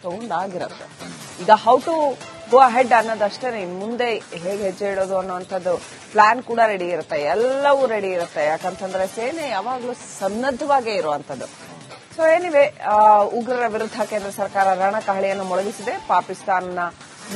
Sound ಆಗಿರುತ್ತೆ. ಈಗ how to go ahead ಅನ್ನೋದಷ್ಟೇ, ಮುಂದೆ ಹೇಗೆ ಹೆಜ್ಜೆ ಇಡೋದು ಅನ್ನೋಂಥದ್ದು ಪ್ಲಾನ್ ಕೂಡ ರೆಡಿ ಇರುತ್ತೆ, ಎಲ್ಲವೂ ರೆಡಿ ಇರುತ್ತೆ. ಯಾಕಂತಂದ್ರೆ ಸೇನೆ ಯಾವಾಗಲೂ ಸನ್ನದ್ಧವಾಗೇ ಇರುವಂತದ್ದು. ಸೊ ಎನಿವೆ, ಉಗ್ರರ ವಿರುದ್ಧ ಕೇಂದ್ರ ಸರ್ಕಾರ ರಣಕಹಳೆಯನ್ನು ಮೊಳಗಿಸಿದೆ. ಪಾಕಿಸ್ತಾನ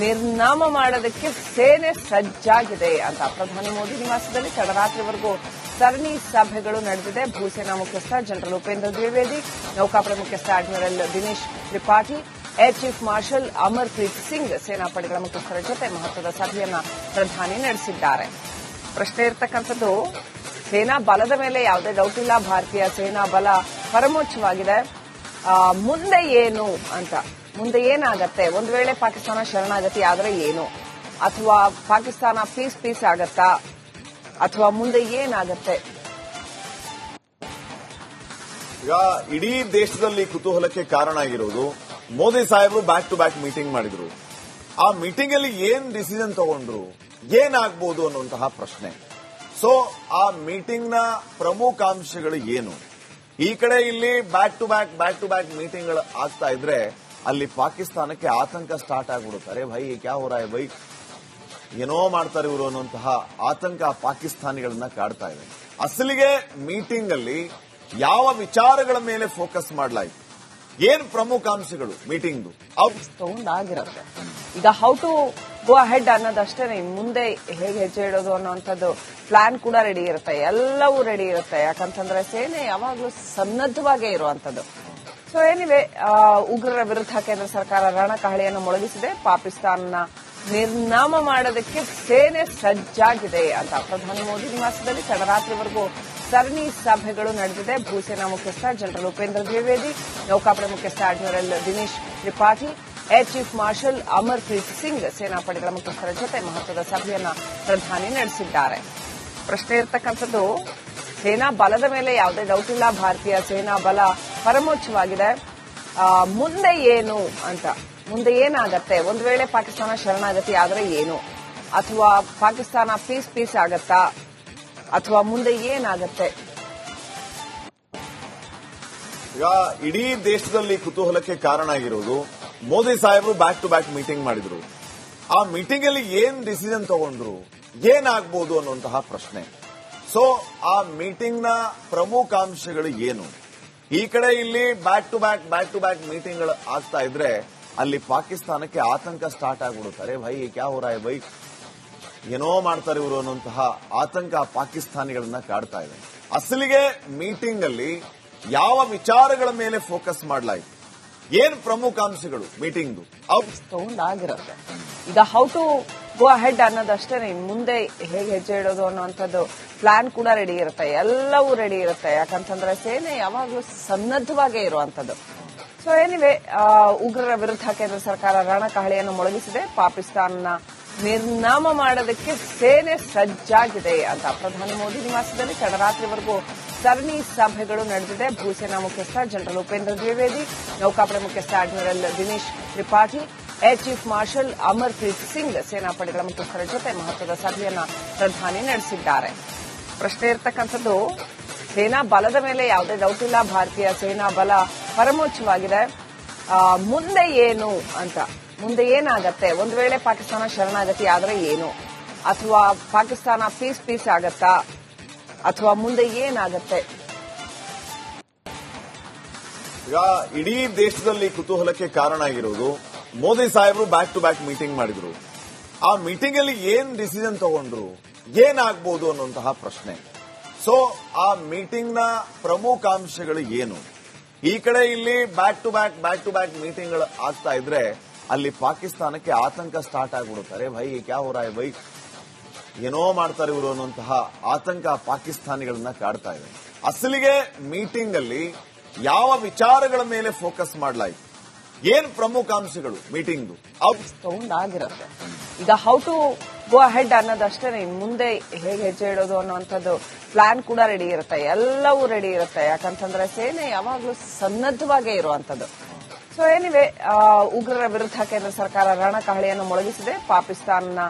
ನಿರ್ನಾಮ ಮಾಡೋದಕ್ಕೆ ಸೇನೆ ಸಜ್ಜಾಗಿದೆ ಅಂತ ಪ್ರಧಾನಿ ಮೋದಿ ನಿವಾಸದಲ್ಲಿ ತಡರಾತ್ರಿವರೆಗೂ ಸರಣಿ ಸಭೆಗಳು ನಡೆದಿದೆ. ಭೂಸೇನಾ ಮುಖ್ಯಸ್ಥ ಜನರಲ್ ಉಪೇಂದ್ರ ದ್ವಿವೇದಿ, ನೌಕಾಪಡೆ ಮುಖ್ಯಸ್ಥ admiral Dinesh Tripathi, air chief marshal Amarpreet Singh ಸೇನಾಪಡೆಗಳ ಮುಖ್ಯಸ್ಥರ ಜೊತೆ ಮಹತ್ವದ ಸಭೆಯನ್ನ ಪ್ರಧಾನಿ ನಡೆಸಿದ್ದಾರೆ. ಪ್ರಶ್ನೆ ಇರ್ತಕ್ಕಂಥದ್ದು, ಸೇನಾ ಬಲದ ಮೇಲೆ ಯಾವುದೇ ಡೌಟ್ ಇಲ್ಲ, ಭಾರತೀಯ ಸೇನಾ ಬಲ ಪರಮೋಚ್ಚವಾಗಿದೆ. ಮುಂದೆ ಏನು ಅಂತ, ಮುಂದೆ ಏನಾಗತ್ತೆ, ಒಂದು ವೇಳೆ ಪಾಕಿಸ್ತಾನ ಶರಣಾಗತಿ ಆದರೆ ಏನು, ಅಥವಾ ಪಾಕಿಸ್ತಾನ ಪೀಸ್ ಆಗತ್ತಾ, ಅಥವಾ ಮುಂದೆ ಏನಾಗತ್ತೆ? ಈಗ ಇಡೀ ದೇಶದಲ್ಲಿ ಕುತೂಹಲಕ್ಕೆ ಕಾರಣ ಆಗಿರೋದು, ಮೋದಿ ಸಾಹೇಬರು ಬ್ಯಾಕ್ ಟು ಬ್ಯಾಕ್ ಮೀಟಿಂಗ್ ಮಾಡಿದ್ರು. ಆ ಮೀಟಿಂಗ್ ಅಲ್ಲಿ ಏನ್ ಡಿಸಿಷನ್ ತಗೊಂಡ್ರು, ಏನಾಗಬಹುದು ಅನ್ನುವಂತಹ ಪ್ರಶ್ನೆ. ಸೊ ಆ ಮೀಟಿಂಗ್ ನ ಪ್ರಮುಖಾಂಶಗಳು ಏನು? ಈ ಕಡೆ ಇಲ್ಲಿ ಬ್ಯಾಕ್ ಟು ಬ್ಯಾಕ್ ಮೀಟಿಂಗ್ಗಳು ಆಗ್ತಾ ಇದ್ರೆ ಅಲ್ಲಿ ಪಾಕಿಸ್ತಾನಕ್ಕೆ ಆತಂಕ ಸ್ಟಾರ್ಟ್ ಆಗ್ಬಿಡುತ್ತಾರೆ. ಭೈ ಕ್ಯಾ ಹೋ ರಹಾ ಹೈ ಭೈ, ಏನೋ ಮಾಡ್ತಾರೆ ಇವರು ಅನ್ನುವಂತಹ ಆತಂಕ ಪಾಕಿಸ್ತಾನಿಗಳನ್ನ ಕಾಡ್ತಾ ಇದೆ. ಅಸಲಿಗೆ ಮೀಟಿಂಗ್ ಅಲ್ಲಿ ಯಾವ ವಿಚಾರಗಳ ಮೇಲೆ ಫೋಕಸ್ ಮಾಡಲಾಯಿತು, ಏನ್ ಪ್ರಮುಖಾಂಶಗಳು ಮೀಟಿಂಗ್ ಸೌಂಡ್ ಆಗಿರುತ್ತೆ. ಈಗ ಹೌ ಟು ಗೋ ಅಹೆಡ್ ಅನ್ನೋದಷ್ಟೇ, ಮುಂದೆ ಹೇಗೆ ಹೆಜ್ಜೆ ಇಡೋದು ಅನ್ನೋಂಥದ್ದು ಪ್ಲಾನ್ ಕೂಡ ರೆಡಿ ಇರುತ್ತೆ, ಎಲ್ಲವೂ ರೆಡಿ ಇರುತ್ತೆ. ಯಾಕಂತಂದ್ರೆ ಸೇನೆ ಯಾವಾಗಲೂ ಸನ್ನದ್ಧವಾಗೇ ಇರುವಂತದ್ದು. ಸೊ ಎನಿವೆ, ಉಗ್ರರ ವಿರುದ್ಧ ಕೇಂದ್ರ ಸರ್ಕಾರ ರಣಕಹಳೆಯನ್ನು ಮೊಳಗಿಸಿದೆ. ಪಾಕಿಸ್ತಾನ ನಿರ್ನಾಮ ಮಾಡೋದಕ್ಕೆ ಸೇನೆ ಸಜ್ಜಾಗಿದೆ ಅಂತ ಪ್ರಧಾನಿ ಮೋದಿ ನಿವಾಸದಲ್ಲಿ ತಡರಾತ್ರಿವರೆಗೂ ಸರಣಿ ಸಭೆಗಳು ನಡೆದಿದೆ. ಭೂಸೇನಾ ಮುಖ್ಯಸ್ಥ ಜನರಲ್ ಉಪೇಂದ್ರ ದ್ವಿವೇದಿ, ನೌಕಾಪಡೆ ಮುಖ್ಯಸ್ಥ admiral Dinesh Tripathi, air chief marshal Amarpreet Singh ಸೇನಾಪಡೆಗಳ ಮುಖ್ಯಸ್ಥರ ಜೊತೆ ಮಹತ್ವದ ಸಭೆಯನ್ನ ಪ್ರಧಾನಿ ನಡೆಸಿದ್ದಾರೆ. ಪ್ರಶ್ನೆ ಇರ್ತಕ್ಕಂಥದ್ದು, ಸೇನಾ ಬಲದ ಮೇಲೆ ಯಾವುದೇ ಡೌಟ್ ಇಲ್ಲ, ಭಾರತೀಯ ಸೇನಾ ಬಲ ಪರಮೋಚ್ಚವಾಗಿದೆ. ಮುಂದೆ ಏನು ಅಂತ, ಮುಂದೆ ಏನಾಗತ್ತೆ, ಒಂದು ವೇಳೆ ಪಾಕಿಸ್ತಾನ ಶರಣಾಗತಿ ಆದರೆ ಏನು, ಅಥವಾ ಪಾಕಿಸ್ತಾನ ಪೀಸ್ ಆಗತ್ತಾ, ಅಥವಾ ಮುಂದೆ ಏನಾಗತ್ತೆ? ಈಗ ಇಡೀ ದೇಶದಲ್ಲಿ ಕುತೂಹಲಕ್ಕೆ ಕಾರಣ ಆಗಿರೋದು, ಮೋದಿ ಸಾಹೇಬರು ಬ್ಯಾಕ್ ಟು ಬ್ಯಾಕ್ ಮೀಟಿಂಗ್ ಮಾಡಿದ್ರು. ಆ ಮೀಟಿಂಗ್ ಅಲ್ಲಿ ಏನ್ ಡಿಸಿಷನ್ ತಗೊಂಡ್ರು, ಏನಾಗಬಹುದು ಅನ್ನುವಂತಹ ಪ್ರಶ್ನೆ. ಸೊ ಆ ಮೀಟಿಂಗ್ ನ ಪ್ರಮುಖಾಂಶಗಳು ಏನು? ಈ ಕಡೆ ಇಲ್ಲಿ ಬ್ಯಾಕ್ ಟು ಬ್ಯಾಕ್ ಮೀಟಿಂಗ್ಗಳು ಆಗ್ತಾ ಇದ್ರೆ ಅಲ್ಲಿ ಪಾಕಿಸ್ತಾನಕ್ಕೆ ಆತಂಕ ಸ್ಟಾರ್ಟ್ ಆಗ್ಬಿಡುತ್ತಾರೆ. ಭೈ ಕ್ಯಾ ಹೋ ರಹಾ ಹೈ ಭೈ, ಏನೋ ಮಾಡ್ತಾರೆ ಇವರು ಅನ್ನುವಂತಹ ಆತಂಕ ಪಾಕಿಸ್ತಾನಿಗಳನ್ನ ಕಾಡ್ತಾ ಇದೆ. ಅಸಲಿಗೆ ಮೀಟಿಂಗ್ ಅಲ್ಲಿ ಯಾವ ವಿಚಾರಗಳ ಮೇಲೆ ಫೋಕಸ್ ಮಾಡಲಾಯಿತು, ಏನ್ ಪ್ರಮುಖಾಂಶಗಳು ಮೀಟಿಂಗ್ ಸೌಂಡ್ ಆಗಿರುತ್ತೆ. ಈಗ ಹೌ ಟು ಗೋ ಅಹೆಡ್ ಅನ್ನೋದಷ್ಟೇ, ಮುಂದೆ ಹೇಗೆ ಹೆಜ್ಜೆ ಇಡೋದು ಅನ್ನೋಂಥದ್ದು ಪ್ಲಾನ್ ಕೂಡ ರೆಡಿ ಇರುತ್ತೆ, ಎಲ್ಲವೂ ರೆಡಿ ಇರುತ್ತೆ. ಯಾಕಂತಂದ್ರೆ ಸೇನೆ ಯಾವಾಗಲೂ ಸನ್ನದ್ಧವಾಗೇ ಇರುವಂತದ್ದು. ಸೊ ಎನಿವೆ, ಉಗ್ರರ ವಿರುದ್ಧ ಕೇಂದ್ರ ಸರ್ಕಾರ ರಣಕಹಳೆಯನ್ನು ಮೊಳಗಿಸಿದೆ. ಪಾಕಿಸ್ತಾನ ನಿರ್ನಾಮ ಮಾಡೋದಕ್ಕೆ ಸೇನೆ ಸಜ್ಜಾಗಿದೆ ಅಂತ ಪ್ರಧಾನಿ ಮೋದಿ ನಿವಾಸದಲ್ಲಿ ತಡರಾತ್ರಿವರೆಗೂ ಸರಣಿ ಸಭೆಗಳು ನಡೆದಿದೆ. ಭೂಸೇನಾ ಮುಖ್ಯಸ್ಥ ಜನರಲ್ ಉಪೇಂದ್ರ ದ್ವಿವೇದಿ, ನೌಕಾಪಡೆ ಮುಖ್ಯಸ್ಥ admiral Dinesh Tripathi, air chief marshal Amarpreet Singh ಸೇನಾಪಡೆಗಳ ಮುಖ್ಯಸ್ಥರ ಜೊತೆ ಮಹತ್ವದ ಸಭೆಯನ್ನ ಪ್ರಧಾನಿ ನಡೆಸಿದ್ದಾರೆ. ಪ್ರಶ್ನೆ ಇರ್ತಕ್ಕಂಥದ್ದು, ಸೇನಾ ಬಲದ ಮೇಲೆ ಯಾವುದೇ ಡೌಟ್ ಇಲ್ಲ, ಭಾರತೀಯ ಸೇನಾ ಬಲ ಪರಮೋಚ್ಚವಾಗಿದೆ. ಮುಂದೆ ಏನು ಅಂತ, ಮುಂದೆ ಏನಾಗತ್ತೆ, ಒಂದು ವೇಳೆ ಪಾಕಿಸ್ತಾನ ಶರಣಾಗತಿ ಆದರೆ ಏನು, ಅಥವಾ ಪಾಕಿಸ್ತಾನ ಪೀಸ್ ಆಗತ್ತಾ, ಅಥವಾ ಮುಂದೆ ಏನಾಗತ್ತೆ? ಈಗ ಇಡೀ ದೇಶದಲ್ಲಿ ಕುತೂಹಲಕ್ಕೆ ಕಾರಣ ಆಗಿರೋದು, ಮೋದಿ ಸಾಹೇಬರು ಬ್ಯಾಕ್ ಟು ಬ್ಯಾಕ್ ಮೀಟಿಂಗ್ ಮಾಡಿದ್ರು. ಆ ಮೀಟಿಂಗ್ ಅಲ್ಲಿ ಏನ್ ಡಿಸಿಷನ್ ತಗೊಂಡ್ರು, ಏನಾಗಬಹುದು ಅನ್ನುವಂತಹ ಪ್ರಶ್ನೆ. ಸೊ ಆ ಮೀಟಿಂಗ್ ನ ಪ್ರಮುಖಾಂಶಗಳು ಏನು? ಈ ಕಡೆ ಇಲ್ಲಿ ಬ್ಯಾಕ್ ಟು ಬ್ಯಾಕ್ ಮೀಟಿಂಗ್ಗಳು ಆಗ್ತಾ ಇದ್ರೆ ಅಲ್ಲಿ ಪಾಕಿಸ್ತಾನಕ್ಕೆ ಆತಂಕ ಸ್ಟಾರ್ಟ್ ಆಗ್ಬಿಡುತ್ತಾರೆ. ಭೈ ಕ್ಯಾ ಹೋ ರಹಾ ಹೈ ಭೈ, ಏನೋ ಮಾಡ್ತಾರೆ ಇವರು ಅನ್ನುವಂತಹ ಆತಂಕ ಪಾಕಿಸ್ತಾನಿಗಳನ್ನ ಕಾಡ್ತಾ ಇದೆ. ಅಸಲಿಗೆ ಮೀಟಿಂಗ್ ಅಲ್ಲಿ ಯಾವ ವಿಚಾರಗಳ ಮೇಲೆ ಫೋಕಸ್ ಮಾಡಲಾಯಿತು, ಏನ್ ಪ್ರಮುಖಾಂಶಗಳು ಮೀಟಿಂಗ್ ಸೌಂಡ್ ಆಗಿರುತ್ತೆ. ಈಗ ಹೌ ಟು ಗೋ ಅಹೆಡ್ ಅನ್ನೋದಷ್ಟೇ, ಮುಂದೆ ಹೇಗೆ ಹೆಜ್ಜೆ ಇಡೋದು ಅನ್ನೋಂಥದ್ದು ಪ್ಲಾನ್ ಕೂಡ ರೆಡಿ ಇರುತ್ತೆ, ಎಲ್ಲವೂ ರೆಡಿ ಇರುತ್ತೆ. ಯಾಕಂತಂದ್ರೆ ಸೇನೆ ಯಾವಾಗಲೂ ಸನ್ನದ್ಧವಾಗೇ ಇರುವಂತದ್ದು. ಸೊ ಎನಿವೆ, ಉಗ್ರರ ವಿರುದ್ಧ ಕೇಂದ್ರ ಸರ್ಕಾರ ರಣಕಹಳೆಯನ್ನು ಮೊಳಗಿಸಿದೆ. ಪಾಕಿಸ್ತಾನ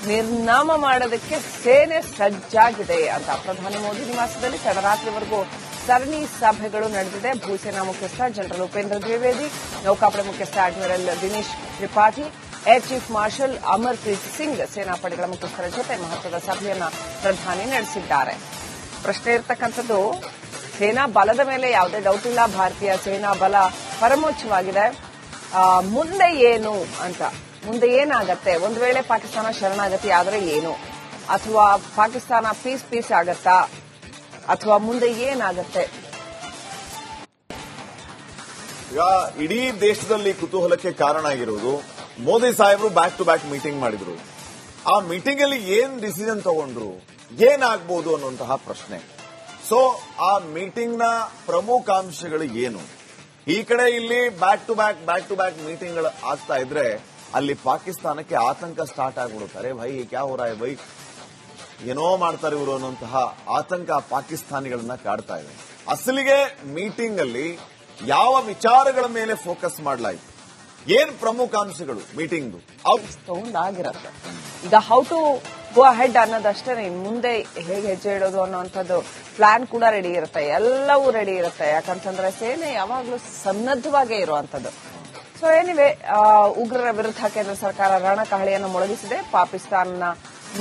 ನಿರ್ನಾಮ ಮಾಡೋದಕ್ಕೆ ಸೇನೆ ಸಜ್ಜಾಗಿದೆ ಅಂತ ಪ್ರಧಾನಿ ಮೋದಿ ನಿವಾಸದಲ್ಲಿ ತಡರಾತ್ರಿವರೆಗೂ ಸರಣಿ ಸಭೆಗಳು ನಡೆದಿದೆ. ಭೂಸೇನಾ ಮುಖ್ಯಸ್ಥ ಜನರಲ್ ಉಪೇಂದ್ರ ದ್ವಿವೇದಿ, ನೌಕಾಪಡೆ ಮುಖ್ಯಸ್ಥ admiral Dinesh Tripathi, air chief marshal Amarpreet Singh ಸೇನಾಪಡೆಗಳ ಮುಖ್ಯಸ್ಥರ ಜೊತೆ ಮಹತ್ವದ ಸಭೆಯನ್ನ ಪ್ರಧಾನಿ ನಡೆಸಿದ್ದಾರೆ. ಪ್ರಶ್ನೆ ಇರ್ತಕ್ಕಂಥದ್ದು, ಸೇನಾ ಬಲದ ಮೇಲೆ ಯಾವುದೇ ಡೌಟ್ ಇಲ್ಲ, ಭಾರತೀಯ ಸೇನಾ ಬಲ ಪರಮೋಚ್ಚವಾಗಿದೆ. ಮುಂದೆ ಏನು ಅಂತ, ಮುಂದೆ ಏನಾಗತ್ತೆ, ಒಂದು ವೇಳೆ ಪಾಕಿಸ್ತಾನ ಶರಣಾಗತಿ ಆದರೆ ಏನು, ಅಥವಾ ಪಾಕಿಸ್ತಾನ ಪೀಸ್ ಆಗತ್ತಾ, ಅಥವಾ ಮುಂದೆ ಏನಾಗತ್ತೆ? ಈಗ ಇಡೀ ದೇಶದಲ್ಲಿ ಕುತೂಹಲಕ್ಕೆ ಕಾರಣ ಆಗಿರೋದು, ಮೋದಿ ಸಾಹೇಬರು ಬ್ಯಾಕ್ ಟು ಬ್ಯಾಕ್ ಮೀಟಿಂಗ್ ಮಾಡಿದ್ರು. ಆ ಮೀಟಿಂಗ್ ಅಲ್ಲಿ ಏನ್ ಡಿಸಿಷನ್ ತಗೊಂಡ್ರು, ಏನಾಗಬಹುದು ಅನ್ನುವಂತಹ ಪ್ರಶ್ನೆ. ಸೊ ಆ ಮೀಟಿಂಗ್ ನ ಪ್ರಮುಖಾಂಶಗಳು ಏನು? ಈ ಕಡೆ ಇಲ್ಲಿ ಬ್ಯಾಕ್ ಟು ಬ್ಯಾಕ್ ಮೀಟಿಂಗ್ ಗಳು ಆಗ್ತಾ ಇದ್ರೆ ಅಲ್ಲಿ ಪಾಕಿಸ್ತಾನಕ್ಕೆ ಆತಂಕ ಸ್ಟಾರ್ಟ್ ಆಗ್ಬಿಡುತ್ತಾರೆ. ಭೈ ಕ್ಯಾ ಹೋ ರಹಾ ಹೈ ಭೈ, ಏನೋ ಮಾಡ್ತಾರೆ ಇವರು ಅನ್ನುವಂತಹ ಆತಂಕ ಪಾಕಿಸ್ತಾನಿಗಳನ್ನ ಕಾಡ್ತಾ ಇದೆ. ಅಸಲಿಗೆ ಮೀಟಿಂಗ್ ಅಲ್ಲಿ ಯಾವ ವಿಚಾರಗಳ ಮೇಲೆ ಫೋಕಸ್ ಮಾಡಲಾಯಿತು, ಏನ್ ಪ್ರಮುಖಾಂಶಗಳು ಮೀಟಿಂಗ್ ತಗೊಂಡಾಗಿರತ್ತೆ. ಈಗ ಹೌ ಟು ಗೋ ಅಹೆಡ್ ಅನ್ನೋದಷ್ಟೇ, ಮುಂದೆ ಹೇಗೆ ಹೆಜ್ಜೆ ಇಡೋದು ಅನ್ನೋಂಥದ್ದು ಪ್ಲಾನ್ ಕೂಡ ರೆಡಿ ಇರುತ್ತೆ, ಎಲ್ಲವೂ ರೆಡಿ ಇರುತ್ತೆ. ಯಾಕಂತಂದ್ರೆ ಸೇನೆ ಯಾವಾಗಲೂ ಸನ್ನದ್ಧವಾಗೇ ಇರುವಂತದ್ದು. ಸೊ ಎನಿವೆ, ಉಗ್ರರ ವಿರುದ್ಧ ಕೇಂದ್ರ ಸರ್ಕಾರ ರಣಕಹಳೆಯನ್ನು ಮೊಳಗಿಸಿದೆ. ಪಾಕಿಸ್ತಾನ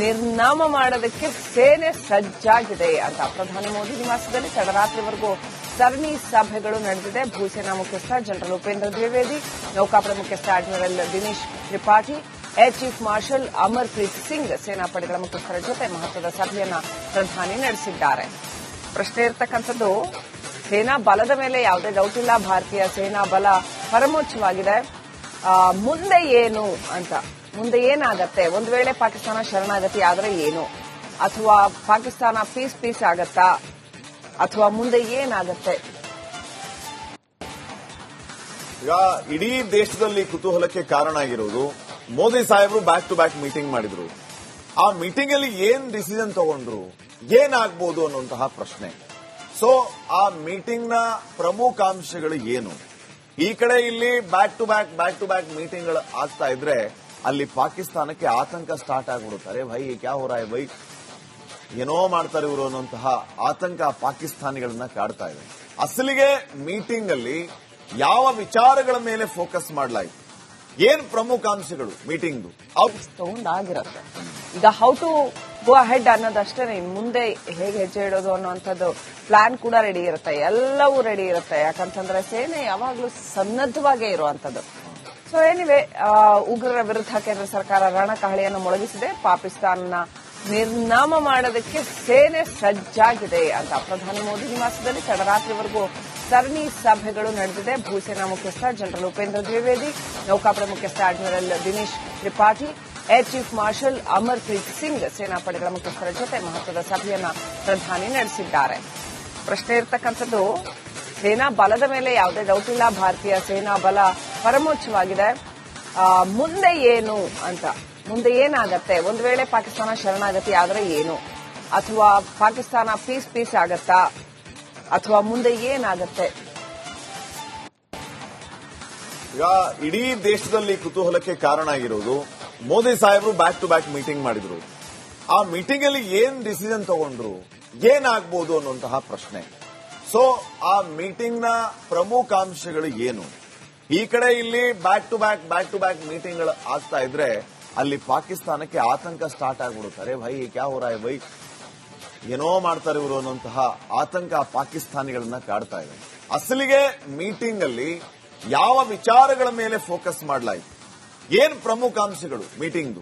ನಿರ್ನಾಮ ಮಾಡೋದಕ್ಕೆ ಸೇನೆ ಸಜ್ಜಾಗಿದೆ ಅಂತ ಪ್ರಧಾನಿ ಮೋದಿ ನಿವಾಸದಲ್ಲಿ ತಡರಾತ್ರಿವರೆಗೂ ಸರಣಿ ಸಭೆಗಳು ನಡೆದಿದೆ. ಭೂಸೇನಾ ಮುಖ್ಯಸ್ಥ ಜನರಲ್ ಉಪೇಂದ್ರ ದ್ವಿವೇದಿ, ನೌಕಾಪಡೆ ಮುಖ್ಯಸ್ಥ admiral Dinesh Tripathi, air chief marshal Amarpreet Singh ಸೇನಾಪಡೆಗಳ ಮುಖ್ಯಸ್ಥರ ಜೊತೆ ಮಹತ್ವದ ಸಭೆಯನ್ನ ಪ್ರಧಾನಿ ನಡೆಸಿದ್ದಾರೆ. ಪ್ರಶ್ನೆ ಇರ್ತಕ್ಕಂಥದ್ದು, ಸೇನಾ ಬಲದ ಮೇಲೆ ಯಾವುದೇ ಡೌಟ್ ಇಲ್ಲ, ಭಾರತೀಯ ಸೇನಾ ಬಲ ಪರಮೋಚ್ಚವಾಗಿದೆ. ಮುಂದೆ ಏನು ಅಂತ, ಮುಂದೆ ಏನಾಗತ್ತೆ, ಒಂದು ವೇಳೆ ಪಾಕಿಸ್ತಾನ ಶರಣಾಗತಿ ಆದರೆ ಏನು, ಅಥವಾ ಪಾಕಿಸ್ತಾನ ಪೀಸ್ ಆಗತ್ತಾ, ಅಥವಾ ಮುಂದೆ ಏನಾಗತ್ತೆ? ಈಗ ಇಡೀ ದೇಶದಲ್ಲಿ ಕುತೂಹಲಕ್ಕೆ ಕಾರಣ ಆಗಿರೋದು, ಮೋದಿ ಸಾಹೇಬರು ಬ್ಯಾಕ್ ಟು ಬ್ಯಾಕ್ ಮೀಟಿಂಗ್ ಮಾಡಿದ್ರು. ಆ ಮೀಟಿಂಗ್ ಅಲ್ಲಿ ಏನ್ ಡಿಸಿಷನ್ ತಗೊಂಡ್ರು, ಏನಾಗಬಹುದು ಅನ್ನುವಂತಹ ಪ್ರಶ್ನೆ. ಸೊ ಆ ಮೀಟಿಂಗ್ ನ ಪ್ರಮುಖಾಂಶಗಳು ಏನು? ಈ ಕಡೆ ಇಲ್ಲಿ ಬ್ಯಾಕ್ ಟು ಬ್ಯಾಕ್ ಮೀಟಿಂಗ್ ಗಳು ಆಗ್ತಾ ಇದ್ರೆ ಅಲ್ಲಿ ಪಾಕಿಸ್ತಾನಕ್ಕೆ ಆತಂಕ ಸ್ಟಾರ್ಟ್ ಆಗ್ಬಿಡುತ್ತಾರೆ. ಭೈ ಕ್ಯಾ ಹೋ ರಹಾ ಹೈ ಭೈ, ಏನೋ ಮಾಡ್ತಾರೆ ಇವರು ಅನ್ನುವಂತಹ ಆತಂಕ ಪಾಕಿಸ್ತಾನಿಗಳನ್ನ ಕಾಡ್ತಾ ಇದೆ. ಅಸಲಿಗೆ ಮೀಟಿಂಗ್ ಅಲ್ಲಿ ಯಾವ ವಿಚಾರಗಳ ಮೇಲೆ ಫೋಕಸ್ ಮಾಡಲಾಯಿತು, ಏನ್ ಪ್ರಮುಖಾಂಶಗಳು ಮೀಟಿಂಗ್ ತಗೊಂಡಾಗಿರತ್ತೆ. ಈಗ ಹೌ ಟು ಗೋ ಅಹೆಡ್ ಅನ್ನೋದಷ್ಟೇ, ಮುಂದೆ ಹೇಗೆ ಹೆಜ್ಜೆ ಇಡೋದು ಅನ್ನೋಂಥದ್ದು ಪ್ಲಾನ್ ಕೂಡ ರೆಡಿ ಇರುತ್ತೆ, ಎಲ್ಲವೂ ರೆಡಿ ಇರುತ್ತೆ. ಯಾಕಂತಂದ್ರೆ ಸೇನೆ ಯಾವಾಗಲೂ ಸನ್ನದ್ಧವಾಗೇ ಇರುವಂತದ್ದು. ಸೊ ಎನಿವೆ, ಉಗ್ರರ ವಿರುದ್ಧ ಕೇಂದ್ರ ಸರ್ಕಾರ ರಣಕಹಳೆಯನ್ನು ಮೊಳಗಿಸಿದೆ. ಪಾಕಿಸ್ತಾನ ನಿರ್ನಾಮ ಮಾಡೋದಕ್ಕೆ ಸೇನೆ ಸಜ್ಜಾಗಿದೆ ಅಂತ ಪ್ರಧಾನಿ ಮೋದಿ ನಿವಾಸದಲ್ಲಿ ತಡರಾತ್ರಿವರೆಗೂ ಸರಣಿ ಸಭೆಗಳು ನಡೆದಿದೆ. ಭೂಸೇನಾ ಮುಖ್ಯಸ್ಥ ಜನರಲ್ ಉಪೇಂದ್ರ ದ್ವಿವೇದಿ, ನೌಕಾಪಡೆ ಮುಖ್ಯಸ್ಥ admiral Dinesh Tripathi, air chief marshal Amarpreet Singh ಸೇನಾಪಡೆಗಳ ಮುಖ್ಯಸ್ಥರ ಜೊತೆ ಮಹತ್ವದ ಸಭೆಯನ್ನ ಪ್ರಧಾನಿ ನಡೆಸಿದ್ದಾರೆ. ಪ್ರಶ್ನೆ ಇರ್ತಕ್ಕಂಥದ್ದು, ಸೇನಾ ಬಲದ ಮೇಲೆ ಯಾವುದೇ ಡೌಟ್ ಇಲ್ಲ, ಭಾರತೀಯ ಸೇನಾ ಬಲ ಪರಮೋಚ್ಚವಾಗಿದೆ. ಮುಂದೆ ಏನು ಅಂತ, ಮುಂದೆ ಏನಾಗತ್ತೆ, ಒಂದು ವೇಳೆ ಪಾಕಿಸ್ತಾನ ಶರಣಾಗತಿ ಆದರೆ ಏನು, ಅಥವಾ ಪಾಕಿಸ್ತಾನ ಪೀಸ್ ಆಗತ್ತಾ, ಅಥವಾ ಮುಂದೆ ಏನಾಗತ್ತೆ? ಈಗ ಇಡೀ ದೇಶದಲ್ಲಿ ಕುತೂಹಲಕ್ಕೆ ಕಾರಣ ಆಗಿರೋದು, ಮೋದಿ ಸಾಹೇಬರು ಬ್ಯಾಕ್ ಟು ಬ್ಯಾಕ್ ಮೀಟಿಂಗ್ ಮಾಡಿದ್ರು. ಆ ಮೀಟಿಂಗ್ ಅಲ್ಲಿ ಏನ್ ಡಿಸಿಷನ್ ತಗೊಂಡ್ರು, ಏನಾಗಬಹುದು ಅನ್ನುವಂತಹ ಪ್ರಶ್ನೆ. ಸೊ ಆ ಮೀಟಿಂಗ್ ನ ಪ್ರಮುಖಾಂಶಗಳು ಏನು? ಈ ಕಡೆ ಇಲ್ಲಿ ಬ್ಯಾಕ್ ಟು ಬ್ಯಾಕ್ ಮೀಟಿಂಗ್ ಗಳು ಆಗ್ತಾ ಇದ್ರೆ ಅಲ್ಲಿ ಪಾಕಿಸ್ತಾನಕ್ಕೆ ಆತಂಕ ಸ್ಟಾರ್ಟ್ ಆಗ್ಬಿಡುತ್ತಾರೆ. ಭೈ ಕ್ಯಾ ಹೋ ರಹಾ ಹೈ ಭೈ, ಏನೋ ಮಾಡ್ತಾರೆ ಇವರು ಅನ್ನುವಂತಹ ಆತಂಕ ಪಾಕಿಸ್ತಾನಿಗಳನ್ನ ಕಾಡ್ತಾ ಇದೆ. ಅಸಲಿಗೆ ಮೀಟಿಂಗ್ ಅಲ್ಲಿ ಯಾವ ವಿಚಾರಗಳ ಮೇಲೆ ಫೋಕಸ್ ಮಾಡಲಾಯಿತು, ಏನ್ ಪ್ರಮುಖಾಂಶಗಳು ಮೀಟಿಂಗ್